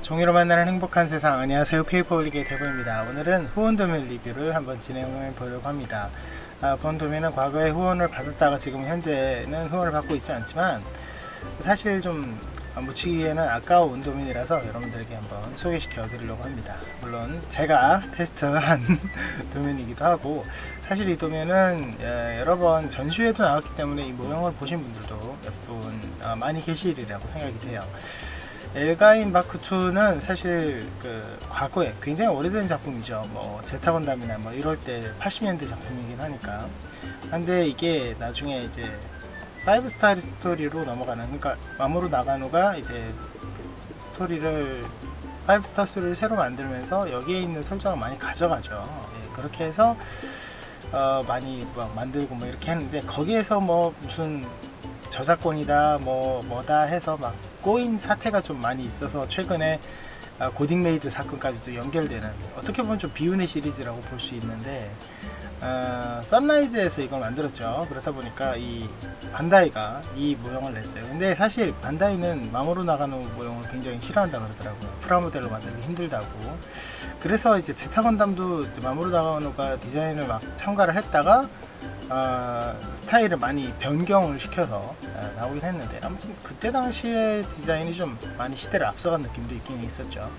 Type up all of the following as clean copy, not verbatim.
종이로 만나는 행복한 세상. 안녕하세요, 페이퍼올릭의 대부입니다. 오늘은 후원 도면 리뷰를 한번 진행해 보려고 합니다. 후원 도면은 과거에 후원을 받았다가 지금 현재는 후원을 받고 있지 않지만 사실 좀 묻히기에는 아까운 도면이라서 여러분들에게 한번 소개시켜 드리려고 합니다. 물론 제가 테스트한 도면이기도 하고, 사실 이 도면은 여러 번 전시회도 나왔기 때문에 이 모형을 보신 분들도 몇 분 많이 계시리라고 생각이 돼요. 엘가인 마크2는 사실 과거에 굉장히 오래된 작품이죠. 뭐 제타건담이나 뭐 이럴 때 80년대 작품이긴 하니까. 근데 이게 나중에 이제 5스타 스토리로 넘어가는, 그러니까 마모루 나가노가 이제 스토리를 5스타 스토리를 새로 만들면서 여기에 있는 설정을 많이 가져가죠. 그렇게 해서 많이 막 만들고 뭐 이렇게 했는데, 거기에서 뭐 무슨 저작권이다 뭐다 해서 막 꼬인 사태가 좀 많이 있어서 최근에 고딩메이드 사건까지도 연결되는, 어떻게 보면 좀 비운의 시리즈라고 볼 수 있는데, 선라이즈에서 이걸 만들었죠. 그렇다 보니까 이 반다이가 이 모형을 냈어요. 근데 사실 반다이는 마모루 나가노 모형을 굉장히 싫어한다 그러더라고요. 프라모델로 만들기 힘들다고. 그래서 이제 제타건담도 마모루 나가노가 디자인을 막 참가를 했다가 스타일을 많이 변경을 시켜서 나오긴 했는데, 아무튼 그때 당시의 디자인이 좀 많이 시대를 앞서간 느낌도 있긴 있었죠.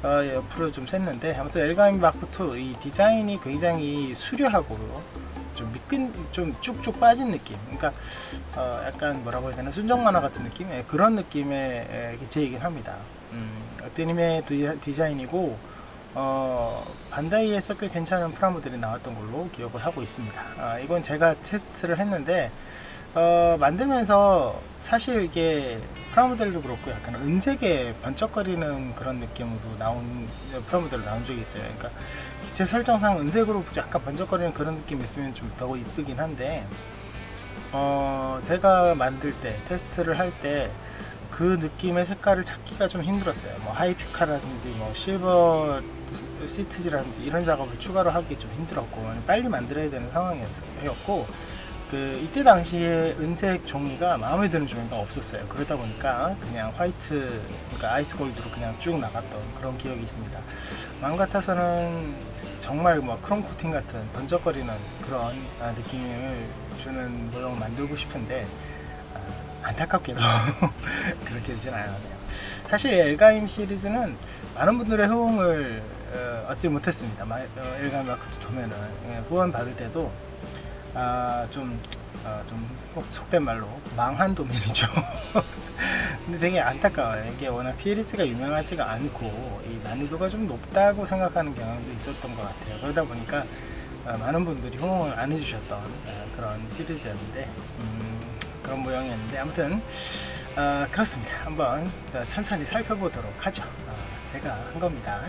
옆으로 좀 샜는데, 아무튼 엘가인 마크2 이 디자인이 굉장히 수려하고 좀 미끈, 좀 쭉쭉 빠진 느낌, 그러니까 약간 뭐라고 해야 되나, 순정 만화 같은 느낌, 그런 느낌의 기체이긴 합니다. 어떤 힘의 디자인이고, 반다이에서 꽤 괜찮은 프라모델이 나왔던 걸로 기억을 하고 있습니다. 이건 제가 테스트를 했는데, 만들면서 사실 이게 프라모델도 그렇고 약간 은색에 번쩍거리는 그런 느낌으로 나온 프라모델로 나온 적이 있어요. 그러니까 기체 설정상 은색으로 약간 번쩍거리는 그런 느낌이 있으면 좀 더 이쁘긴 한데, 제가 만들 때, 테스트를 할 때 그 느낌의 색깔을 찾기가 좀 힘들었어요. 뭐 하이피카라든지 뭐 실버 시트지라든지 이런 작업을 추가로 하기 좀 힘들었고, 빨리 만들어야 되는 상황이었고, 이때 당시에 은색 종이가 마음에 드는 종이가 없었어요. 그러다 보니까 그냥 화이트, 그러니까 아이스 골드로 그냥 쭉 나갔던 그런 기억이 있습니다. 마음 같아서는 정말 뭐 크롬 코팅 같은 번쩍거리는 그런 느낌을 주는 모형을 만들고 싶은데, 안타깝게도 그렇게 되진 않았네요. 사실 엘가임 시리즈는 많은 분들의 호응을 얻지 못했습니다. 엘가임 마크2 도면은 후원 받을 때도 좀 속된 말로 망한 도면이죠. 근데 되게 안타까워요. 이게 워낙 시리즈가 유명하지가 않고 이 난이도가 좀 높다고 생각하는 경향도 있었던 것 같아요. 그러다 보니까 많은 분들이 호응을 안 해주셨던 그런 시리즈였는데, 그런 모양이었는데, 아무튼 그렇습니다. 한번 천천히 살펴보도록 하죠. 제가 한 겁니다.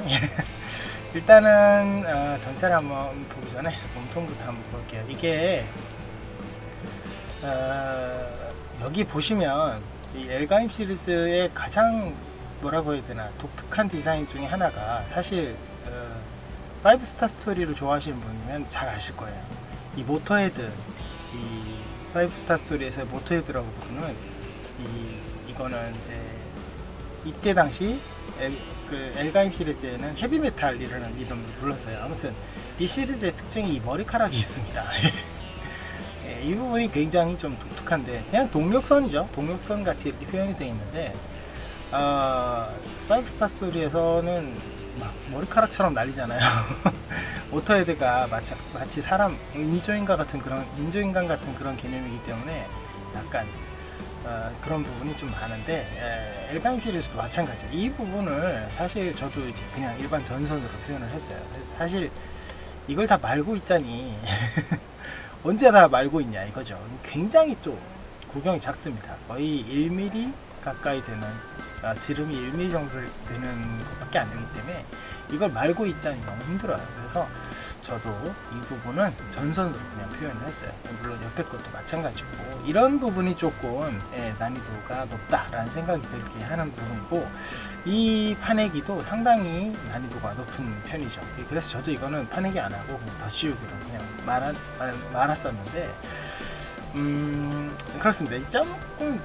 일단은 전체를 한번 보기 전에 몸통부터 한번 볼게요. 이게 여기 보시면 이 엘가임 시리즈의 가장 뭐라고 해야 되나, 독특한 디자인 중에 하나가, 사실 5스타 스토리를 좋아하시는 분이면 잘 아실 거예요. 이 모터헤드, 이 5스타 스토리에서 모터헤드라고 부르는 이거는 이제 이때 당시 엘가임 시리즈에는 헤비메탈이라는 이름으로 불렀어요. 아무튼 이 시리즈의 특징이 이 머리카락이 있습니다. 이 부분이 굉장히 좀 독특한데, 그냥 동력선이죠. 동력선 같이 이렇게 표현이 되어 있는데, 5스타 스토리에서는 막 머리카락처럼 날리잖아요. 모터헤드가 마치 사람, 인조인간 같은 그런 개념이기 때문에 약간 그런 부분이 좀 많은데, 엘가임 시리즈도 마찬가지예요. 이 부분을 사실 저도 이제 그냥 일반 전선으로 표현을 했어요. 사실 이걸 다 말고 있자니 언제 다 말고 있냐 이거죠. 굉장히 또 구경이 작습니다. 거의 1mm 가까이 되는, 지름이 1mm 정도 되는 것밖에 안 되기 때문에 이걸 말고 있자니 너무 힘들어요. 그래서 저도 이 부분은 전선으로 그냥 표현을 했어요. 물론 옆에 것도 마찬가지고, 이런 부분이 조금 난이도가 높다라는 생각이 들게 하는 부분이고, 이 파내기도 상당히 난이도가 높은 편이죠. 그래서 저도 이거는 파내기 안 하고 더 씌우기로 그냥 말았었는데, 그렇습니다. 조금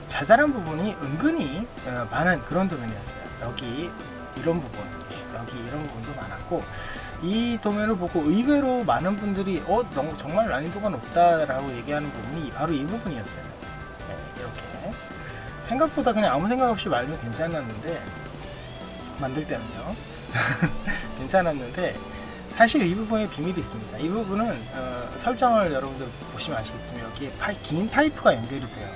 자잘한 부분이 은근히 많은 그런 도면이었어요. 여기 이런 부분, 여기 이런 부분도 많았고, 이 도면을 보고 의외로 많은 분들이 정말 난이도가 높다라고 얘기하는 부분이 바로 이 부분이었어요. 이렇게 생각보다 그냥 아무 생각 없이 말면 괜찮았는데, 만들 때는요 괜찮았는데, 사실 이 부분에 비밀이 있습니다. 이 부분은 설정을 여러분들 보시면 아시겠지만 여기에 긴 파이프가 연결이 돼요.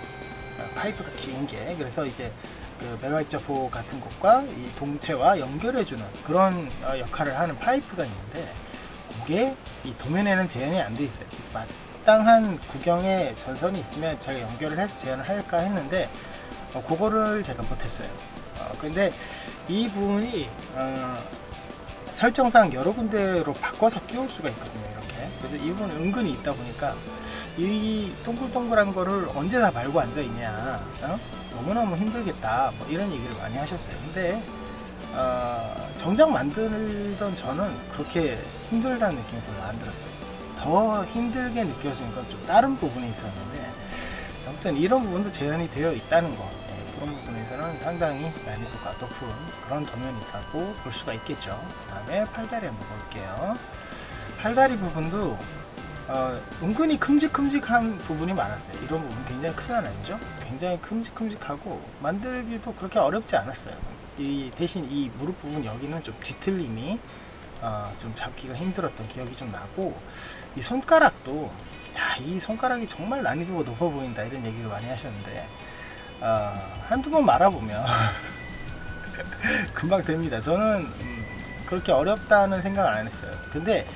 파이프가 긴 게, 그래서 이제 그 메가입자포 같은 것과 이 동체와 연결해주는 그런 역할을 하는 파이프가 있는데, 그게 이 도면에는 재현이 안 돼 있어요. 그래서 마땅한 구경의 전선이 있으면 제가 연결을 해서 재현을 할까 했는데 그거를 제가 못했어요. 근데 이 부분이 설정상 여러 군데로 바꿔서 끼울 수가 있거든요. 이렇게. 그래서 이 부분은 은근히 있다 보니까 이 동글동글한 거를 언제 다 말고 앉아 있냐, 너무너무 힘들겠다, 뭐 이런 얘기를 많이 하셨어요. 근데 정작 만들던 저는 그렇게 힘들다는 느낌이 별로 안 들었어요. 더 힘들게 느껴지는 건 좀 다른 부분이 있었는데, 아무튼 이런 부분도 재현이 되어 있다는 거, 그런 부분에서는 상당히 난이도가 높은 그런 도면이라고 볼 수가 있겠죠. 그 다음에 팔다리 한번 볼게요. 팔다리 부분도 은근히 큼직큼직한 부분이 많았어요. 이런 부분 굉장히 크잖아요, 그죠? 굉장히 큼직큼직하고 만들기도 그렇게 어렵지 않았어요. 대신 이 무릎 부분 여기는 좀 뒤틀림이 좀 잡기가 힘들었던 기억이 좀 나고, 이 손가락도 이 손가락이 정말 난이도가 높아 보인다 이런 얘기를 많이 하셨는데, 한두 번 말아보면 금방 됩니다. 저는 그렇게 어렵다는 생각을 안 했어요. 근데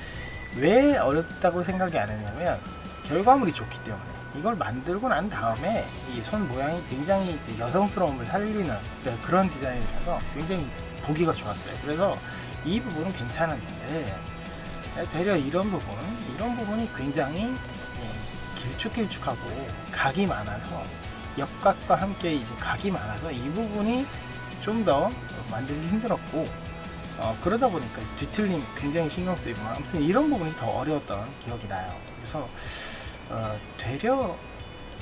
왜 어렵다고 생각이 안 했냐면, 결과물이 좋기 때문에. 이걸 만들고 난 다음에 이 손 모양이 굉장히 이제 여성스러움을 살리는 그런 디자인이라서 굉장히 보기가 좋았어요. 그래서 이 부분은 괜찮았는데, 되려 이런 부분이 굉장히 길쭉길쭉하고 각이 많아서, 역각과 함께 이제 각이 많아서 이 부분이 좀 더 만들기 힘들었고, 그러다 보니까 뒤틀림 굉장히 신경 쓰이고, 아무튼 이런 부분이 더 어려웠던 기억이 나요. 그래서 되려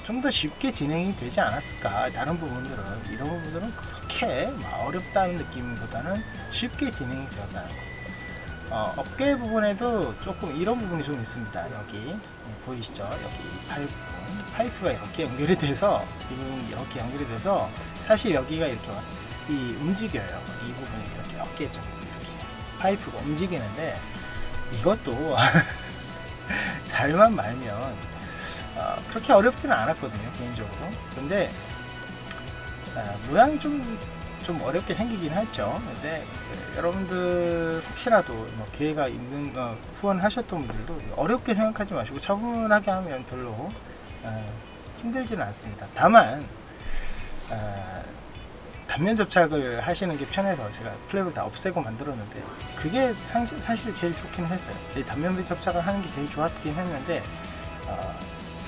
좀 더 쉽게 진행이 되지 않았을까. 다른 부분들은, 이런 부분들은 그렇게 어렵다는 느낌보다는 쉽게 진행이 되었다는 거. 어깨 부분에도 조금 이런 부분이 좀 있습니다. 여기 보이시죠? 여기 파이프가 이렇게 연결이 돼서, 이 부분이 이렇게 연결이 돼서 사실 여기가 이렇게 움직여요. 이 부분이 이렇게 어깨죠. 이렇게 파이프가 움직이는데, 이것도 잘만 말면 그렇게 어렵지는 않았거든요, 개인적으로. 근데 모양이 좀 어렵게 생기긴 했죠. 근데 여러분들 혹시라도 기회가 있는 후원하셨던 분들도 어렵게 생각하지 마시고 차분하게 하면 별로 힘들지는 않습니다. 다만 단면 접착을 하시는 게 편해서 제가 플랩을 다 없애고 만들었는데, 그게 사실 제일 좋긴 했어요. 이 단면 접착을 하는 게 제일 좋았긴 했는데,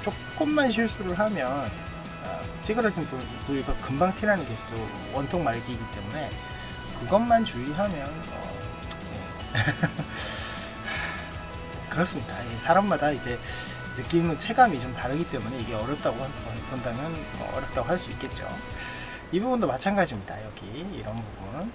조금만 실수를 하면 찌그러진 부위가 금방 티나는 게 또 원통 말기이기 때문에, 그것만 주의하면 그렇습니다. 사람마다 이제 느끼는 체감이 좀 다르기 때문에 이게 어렵다고 본다면 어렵다고 할 수 있겠죠. 이 부분도 마찬가지입니다. 여기 이런 부분,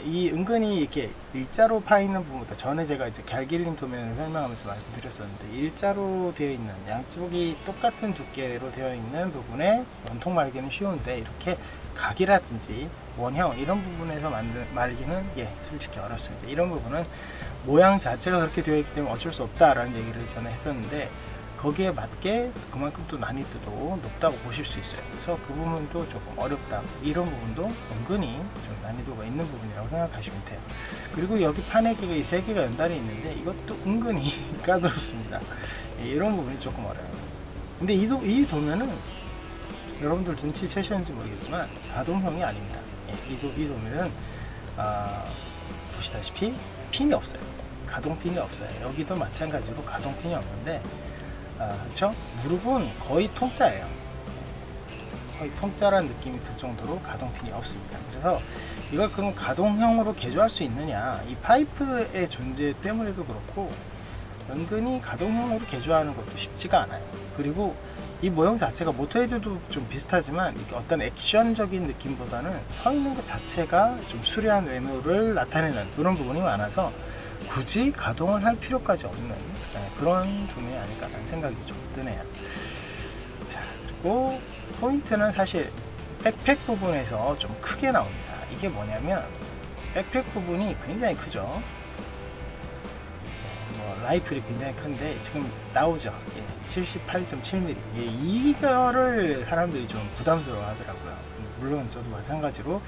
이 은근히 이렇게 일자로 파 있는 부분부터, 전에 제가 이제 갈길림 도면을 설명하면서 말씀드렸었는데, 일자로 되어 있는, 양쪽이 똑같은 두께로 되어 있는 부분에 원통 말기는 쉬운데, 이렇게 각이라든지 원형 이런 부분에서 말기는 솔직히 어렵습니다. 이런 부분은 모양 자체가 그렇게 되어 있기 때문에 어쩔 수 없다라는 얘기를 전에 했었는데, 거기에 맞게 그만큼 또 난이도도 높다고 보실 수 있어요. 그래서 그 부분도 조금 어렵다, 이런 부분도 은근히 좀 난이도가 있는 부분이라고 생각하시면 돼요. 그리고 여기 파내기가 이 세 개가 연달이 있는데, 이것도 은근히 까다롭습니다. 이런 부분이 조금 어려워요. 근데 이 도면은 여러분들 눈치채셨는지 모르겠지만 가동형이 아닙니다. 이 도면은 보시다시피 핀이 없어요. 가동핀이 없어요. 여기도 마찬가지로 가동핀이 없는데, 그렇죠? 무릎은 거의 통짜예요. 거의 통짜라는 느낌이 들 정도로 가동핀이 없습니다. 그래서 이걸 그럼 가동형으로 개조할 수 있느냐, 이 파이프의 존재 때문에도 그렇고 은근히 가동형으로 개조하는 것도 쉽지가 않아요. 그리고 이 모형 자체가 모토헤드도 좀 비슷하지만 이게 어떤 액션적인 느낌보다는 서 있는 것 자체가 좀 수려한 외모를 나타내는 그런 부분이 많아서 굳이 가동을 할 필요까지 없는 그런 도면이 아닐까라는 생각이 좀 드네요. 자, 그리고 포인트는 사실 백팩 부분에서 좀 크게 나옵니다. 이게 뭐냐면 백팩 부분이 굉장히 크죠. 라이플이 굉장히 큰데 지금 나오죠. 78.7mm. 이거를 사람들이 좀 부담스러워 하더라고요. 물론 저도 마찬가지로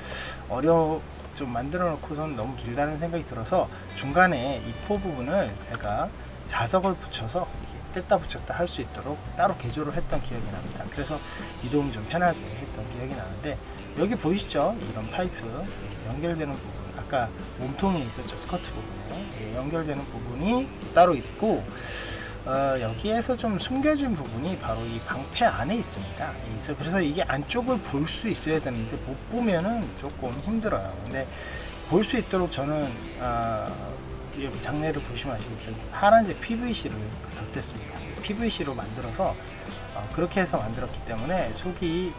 좀 만들어 놓고선 너무 길다는 생각이 들어서 중간에 이 포 부분을 제가 자석을 붙여서 뗐다 붙였다 할 수 있도록 따로 개조를 했던 기억이 납니다. 그래서 이동이 좀 편하게 했던 기억이 나는데, 여기 보이시죠? 이런 파이프 연결되는 부분, 아까 몸통이 있었죠. 스커트 부분에 연결되는 부분이 따로 있고, 여기에서 좀 숨겨진 부분이 바로 이 방패 안에 있습니다. 그래서 이게 안쪽을 볼 수 있어야 되는데 못 보면은 조금 힘들어요. 근데 볼 수 있도록 저는 여기 장내를 보시면 아시겠지만 파란색 PVC를 덧댔습니다. PVC로 만들어서 그렇게 해서 만들었기 때문에 속이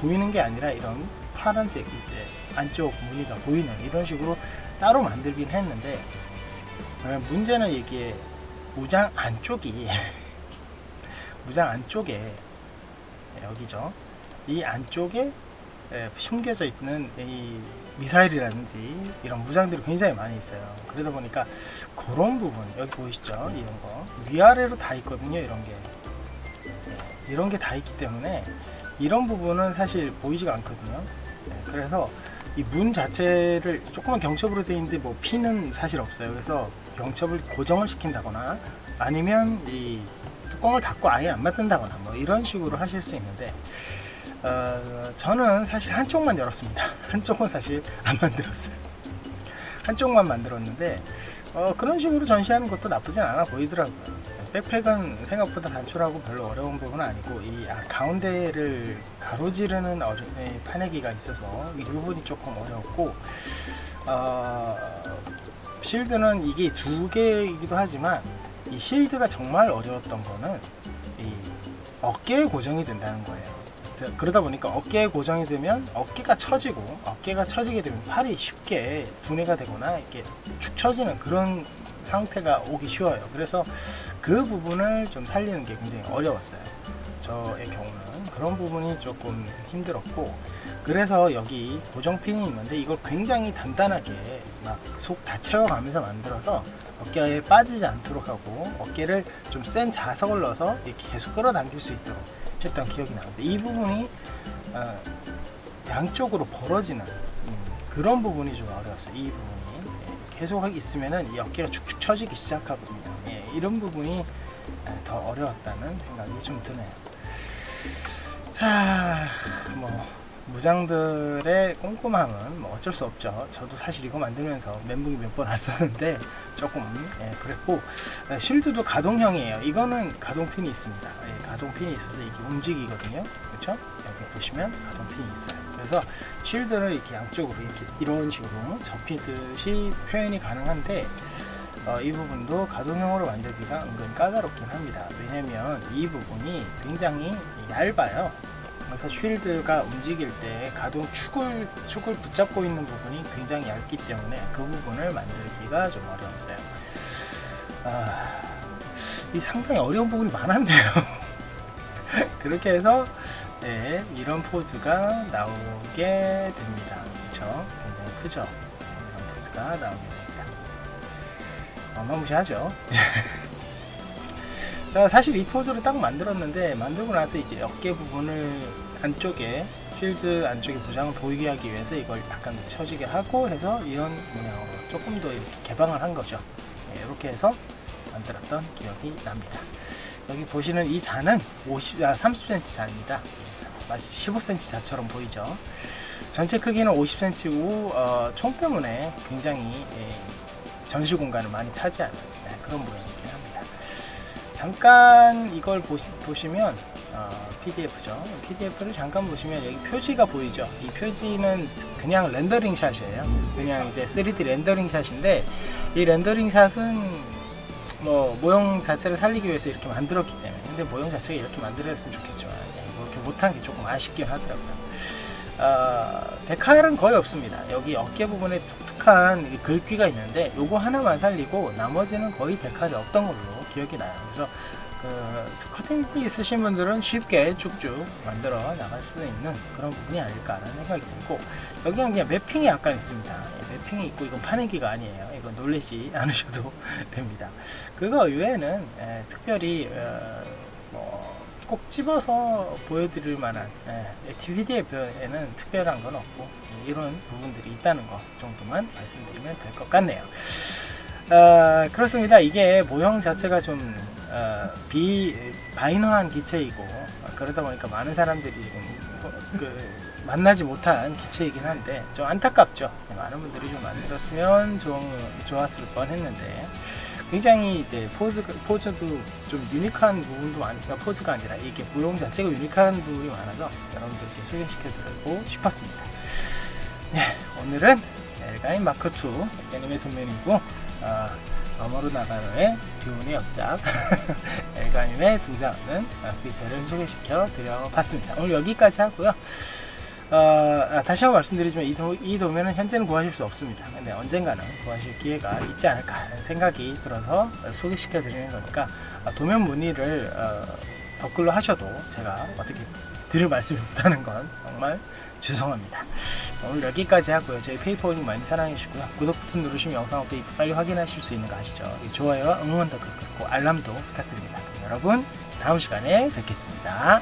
보이는 게 아니라 이런 파란색 이제 안쪽 무늬가 보이는 이런 식으로 따로 만들긴 했는데, 문제는 이게 무장 안쪽이 무장 안쪽에 여기죠. 이 안쪽에 숨겨져 있는 이 미사일이라든지 이런 무장들이 굉장히 많이 있어요. 그러다 보니까 그런 부분, 여기 보이시죠? 이런 거 위아래로 다 있거든요. 이런 게 다 있기 때문에 이런 부분은 사실 보이지가 않거든요. 그래서 이 문 자체를 조그만 경첩으로 되어 있는데 뭐 피는 사실 없어요. 그래서 경첩을 고정을 시킨다거나 아니면 이 뚜껑을 닫고 아예 안 만든다거나 뭐 이런 식으로 하실 수 있는데, 저는 사실 한쪽만 열었습니다. 한쪽은 사실 안 만들었어요. 한쪽만 만들었는데 그런 식으로 전시하는 것도 나쁘진 않아 보이더라고요. 백팩은 생각보다 단촐하고 별로 어려운 부분은 아니고, 이 가운데를 가로지르는 파내기가 있어서 이 부분이 조금 어려웠고, 실드는 이게 두 개이기도 하지만 이 실드가 정말 어려웠던 거는 이 어깨에 고정이 된다는 거예요. 그러다 보니까 어깨에 고정이 되면 어깨가 처지게 되면 팔이 쉽게 분해가 되거나 이렇게 축 처지는 그런 상태가 오기 쉬워요. 그래서 그 부분을 좀 살리는 게 굉장히 어려웠어요. 저의 경우는 그런 부분이 조금 힘들었고, 그래서 여기 고정핀이 있는데 이걸 굉장히 단단하게 막 속 다 채워가면서 만들어서 어깨에 빠지지 않도록 하고, 어깨를 좀 센 자석을 넣어서 이렇게 계속 끌어당길 수 있도록 했던 기억이 나는데, 이 부분이 양쪽으로 벌어지는 그런 부분이 좀 어려웠어요. 이 부분이 계속 있으면은 이 어깨가 축축 처지기 시작하거든요. 이런 부분이 더 어려웠다는 생각이 좀 드네요. 자, 뭐 무장들의 꼼꼼함은 뭐 어쩔 수 없죠. 저도 사실 이거 만들면서 멘붕이 몇 번 왔었는데 조금 그랬고, 쉴드도 가동형이에요. 이거는 가동핀이 있습니다. 가동핀이 있어서 이게 움직이거든요. 그렇죠? 여기 보시면 가동핀이 있어요. 그래서 쉴드를 이렇게 양쪽으로 이런 식으로 접히듯이 표현이 가능한데, 이 부분도 가동형으로 만들기가 은근 까다롭긴 합니다. 왜냐면 이 부분이 굉장히 얇아요. 그래서 쉴드가 움직일 때 가동 축을 붙잡고 있는 부분이 굉장히 얇기 때문에 그 부분을 만들기가 좀 어려웠어요. 이 상당히 어려운 부분이 많았네요. 그렇게 해서 이런 포즈가 나오게 됩니다. 그렇죠? 굉장히 크죠? 이런 포즈가 나오게 됩니다. 어마무시하죠? 사실 이 포즈를 딱 만들었는데, 만들고 나서 이제 어깨 부분을 안쪽에 쉴드 안쪽에 무장을 보이게 하기 위해서 이걸 약간 처지게 하고 해서 이런 모양으로 조금 더 이렇게 개방을 한 거죠. 이렇게 해서 만들었던 기억이 납니다. 여기 보시는 이 잔은 30cm 잔입니다. 마치 15cm 잔처럼 보이죠. 전체 크기는 50cm고 총 때문에 굉장히 전시 공간을 많이 차지하는 그런 모양이긴 합니다. 잠깐 이걸 보시면 PDF죠. PDF를 잠깐 보시면 여기 표지가 보이죠. 이 표지는 그냥 렌더링 샷이에요. 그냥 이제 3D 렌더링 샷인데, 이 렌더링 샷은 뭐 모형 자체를 살리기 위해서 이렇게 만들었기 때문에 근데 모형 자체가 이렇게 만들어졌으면 좋겠지만 뭐 이렇게 못한 게 조금 아쉽긴 하더라고요. 데칼은 거의 없습니다. 여기 어깨 부분에 독특한 글귀가 있는데 요거 하나만 살리고 나머지는 거의 데칼이 없던 걸로 기억이 나요. 그래서 커팅기 쓰신 분들은 쉽게 쭉쭉 만들어 나갈 수 있는 그런 부분이 아닐까라는 생각이 들고, 여기는 그냥 매핑이 약간 있습니다. 매핑이 있고 이건 파내기가 아니에요. 이건 놀라지 않으셔도 됩니다. 그거 외에는 특별히 꼭 집어서 보여드릴 만한 DVD에는 특별한 건 없고 이런 부분들이 있다는 것 정도만 말씀드리면 될 것 같네요. 그렇습니다. 이게 모형 자체가 좀 바인화한 기체이고 그러다 보니까 많은 사람들이 지금 만나지 못한 기체이긴 한데 좀 안타깝죠. 많은 분들이 좀 만들었으면 좀 좋았을 뻔 했는데, 굉장히 이제 포즈도 좀 유니크한 부분도 많으니까, 포즈가 아니라 이게 모형 자체가 유니크한 부분이 많아서 여러분들께 소개시켜 드리고 싶었습니다. 네, 오늘은 엘가인 마크2 애니메 도면이고 너머로 나가노의 듀온의 역작 엘가인에 등장하는 기체를 소개시켜 드려봤습니다. 오늘 여기까지 하고요. 다시 한번 말씀드리지만 이 도면은 현재는 구하실 수 없습니다. 근데 언젠가는 구하실 기회가 있지 않을까 하는 생각이 들어서 소개시켜 드리는 거니까 도면 문의를 댓글로 하셔도 제가 어떻게 드릴 말씀이 없다는 건 정말 죄송합니다. 오늘 여기까지 하고요. 저희 페이퍼링 많이 사랑해 주시고요. 구독 버튼 누르시면 영상 업데이트 빨리 확인하실 수 있는 거 아시죠? 좋아요와 응원 댓글 그리고 알람도 부탁드립니다. 여러분 다음 시간에 뵙겠습니다.